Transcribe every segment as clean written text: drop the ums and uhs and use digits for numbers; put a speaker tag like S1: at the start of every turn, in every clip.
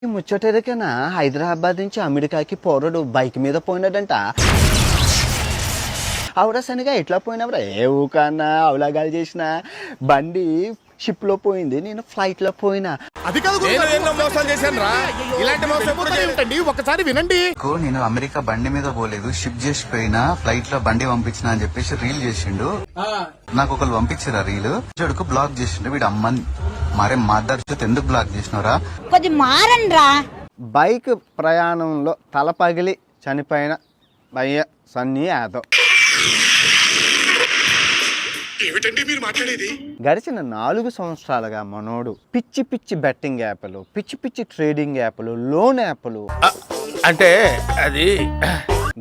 S1: ఈ ముచ్చటెరకనా హైదరాబాద్ నుంచి అమెరికాకి పోరడు బైక్ మీద పోయినాడంట. ఆవిడ సనిగా ఎట్లా పోయినవరా? ఏ ఊకన్నా అవలాగాలు చేసిన బండి షిప్ లో పోయింది, నేను ఫ్లైట్ లో పోయినా.
S2: అది కాదు ఒకసారి వినండి.
S3: నేను అమెరికా బండి మీద పోలేదు, షిప్ చేసి పోయినా, ఫ్లైట్ లో బండి పంపించిన అని చెప్పేసి రీల్ చేసిండు. నాకు ఒకరు పంపించారు రీల్. చెడుకు బ్లాక్ చేసిండు వీడు. అమ్మని మరే మాట్లాడుతూ ఎందుకు బ్లాక్ చేసినవరా?
S4: కొద్ది మారండ్రా.
S1: బైక్ ప్రయాణంలో తల పగిలి చనిపోయిన భయ్య సన్నీ యాదవ్ గడిచిన 4 సంవత్సరాలుగా మనోడు పిచ్చి పిచ్చి బెట్టింగ్ యాప్లు, పిచ్చి పిచ్చి ట్రేడింగ్ యాప్లు, లోన్ యాప్లు,
S2: అంటే అది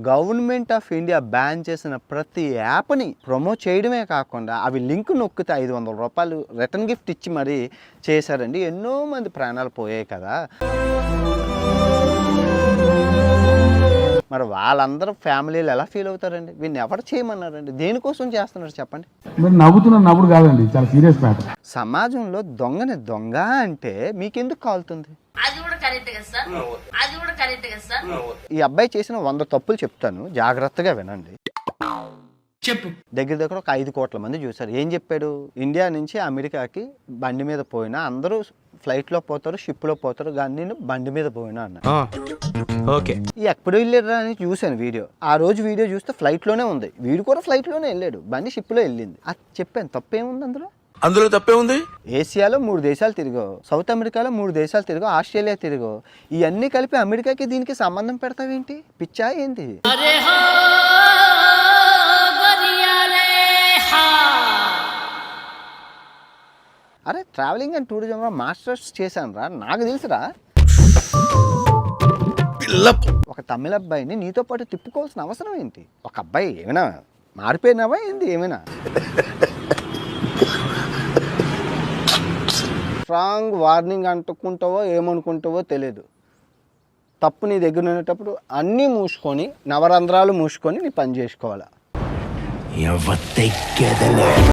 S1: గవర్నమెంట్ ఆఫ్ ఇండియా బ్యాన్ చేసిన ప్రతి యాప్ని ప్రమోట్ చేయడమే కాకుండా అవి లింక్ నొక్కితే 500 రూపాయలు రిటర్న్ గిఫ్ట్ ఇచ్చి మరీ చేశారండి. ఎన్నో మంది ప్రాణాలు పోయాయి కదా. మరి వాళ్ళందరూ ఫ్యామిలీలు ఎలా ఫీల్ అవుతారండి? వీడిని ఎవరు చేయమన్నారండి? దేనికోసం చేస్తున్నారు చెప్పండి.
S5: మీరు నవ్వుడు కాదండి, చాలా సీరియస్ మ్యాటర్.
S1: సమాజంలో దొంగని దొంగ అంటే మీకెందుకు కాలుతుంది? ఈ అబ్బాయి చేసిన 100 తప్పులు చెప్తాను, జాగ్రత్తగా వినండి.
S6: చెప్పు.
S1: దగ్గర ఒక 5 కోట్ల మంది చూశారు. ఏం చెప్పాడు? ఇండియా నుంచి అమెరికాకి బండి మీద పోయినా అందరూ ఫ్లైట్ లో పోతారు, షిప్ లో పోతారు, కానీ నేను బండి మీద పోయినా అన్న.
S2: ఓకే,
S1: ఎప్పుడు వెళ్ళారా అని చూశాను వీడియో. ఆ రోజు వీడియో చూస్తే ఫ్లైట్ లోనే ఉంది. వీడు కూడా ఫ్లైట్ లోనే వెళ్ళాడు, బండి షిప్ లో వెళ్ళింది. అది చెప్పాను, తప్పేముంది అందులో
S2: తప్పే ఉంది.
S1: ఏసియాలో 3 దేశాలు తిరిగావు, సౌత్ అమెరికాలో 3 దేశాలు తిరిగావు, ఆస్ట్రేలియా తిరిగావు. ఇవన్నీ కలిపి అమెరికాకి దీనికి సంబంధం పెడతావేంటి? పిచ్చా ఏంటి? అరే ట్రావెలింగ్ అండ్ టూరిజంలో మాస్టర్స్ చేశాను రా, నాకు తెలుసురా. ఒక తమిళ అబ్బాయిని నీతో పాటు తిప్పుకోవాల్సిన అవసరం ఏంటి? ఒక అబ్బాయి ఏమైనా మారిపోయినావా ఏంది? ఏమైనా స్ట్రాంగ్ వార్నింగ్ అంటుకుంటావో ఏమనుకుంటావో తెలియదు. తప్పు నీ దగ్గర ఉండేటప్పుడు అన్నీ మూసుకొని, నవరంధ్రాలు మూసుకొని నీ పని చేసుకోవాలా.